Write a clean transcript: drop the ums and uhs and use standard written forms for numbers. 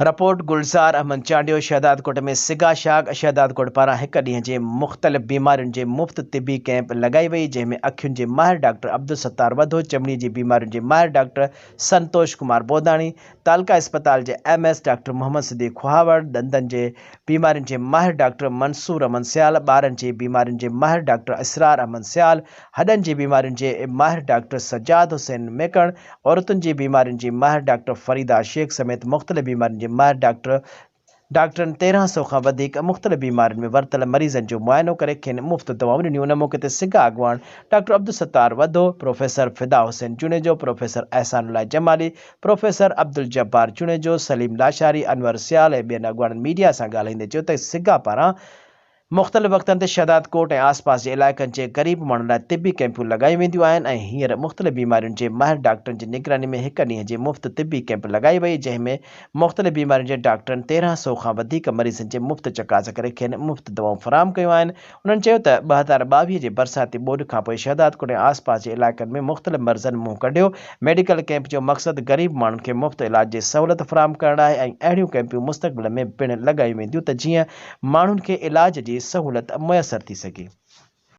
Report Gulzar Ahmad Chandio Shahdad कोट में सिगा शाग शहदाद कोट पारा एक ॾींहं जे मुख़्तलिफ़ बीमारियुनि जे मुफ़्त तिबी कैंप लगाई वई, जंहिंमें अखियुनि जे माहिर डॉक्टर अब्दुल सत्तार वधो, चमड़ी जी बीमारियुनि जे माहिर डॉक्टर संतोष कुमार बोदाणी, तालका अस्पताल जे MS डॉक्टर मोहम्मद सिद्दीक़ खुहावड़, दंदनि जे बीमारियुनि जे माहिर डॉक्टर मंसूर अहमद सियाल, ॿारनि जी बीमारियुनि जे माहिर डॉक्टर इसरार अहमद सियाल, हॾनि जी बीमारियुनि जे माहिर डॉक्टर सजाद हुसैन मेकण, औरतुनि जी बीमारियुनि जी माहिर डॉक्टर फरीदा शेख समेत मुख़्तलिफ़ बीमारियुनि जे माहिर डॉक्टरनि 1300 खां वधीक मुख़्तलिफ़ बीमारियुनि में वरतल मरीज़नि जो मुआइनो करे खेनि मुफ़्त दवाऊं ॾिनियूं। उन मौक़े ते सिगा अॻवान डॉक्टर अब्दुल सत्तार वधो, प्रोफेसर फिदा हुसैन जुनेजो, प्रोफेसर एहसानुल्लाह जमाली, प्रोफेसर अब्दुल जब्बार जुनेजो, सलीम लाशारी, अनवर सियाल ऐं ॿियनि अॻवाननि मीडिया सां ॻाल्हाईंदे चयो त सिगा पारां मुख़्तलिफ़ वक़्तनि ते शहदाद कोट ऐं आसपास जे इलाइक़नि जे ग़रीब माण्हुनि लाइ तिबी कैंपूं लगाई वेंदियूं आहिनि ऐं हींअर मुख़्तलिफ़ बीमारियुनि जे माहिर डॉक्टरनि जी निगरानी में हिक ॾींहं जी मुफ़्त तिबी कैंप लगाई वई, जंहिंमें मुख़्तलिफ़ बीमारियुनि जे डॉक्टरनि 1300 खां वधीक मरीज़नि जे मुफ़्त चकास करे खेनि मुफ़्त दवाऊं फ़राहम कयूं आहिनि। उन्हनि चयो त 2022 जे बरसाती ॿोॾि खां पोइ शहदाद कोट ऐं आसपास जे इलाइक़नि में मुख़्तलिफ़ मर्ज़नि मुंहुं कढियो। मेडिकल कैंप जो मक़सदु ग़रीब माण्हुनि खे मुफ़्त इलाज जी सहूलियत फ़राहम करणु आहे ऐं अहिड़ियूं कैंपूं मुस्तक़बिल में पिणु लगायूं वेंदियूं त जीअं माण्हुनि खे इलाज जी सहूलियत मुयसर थी सघे।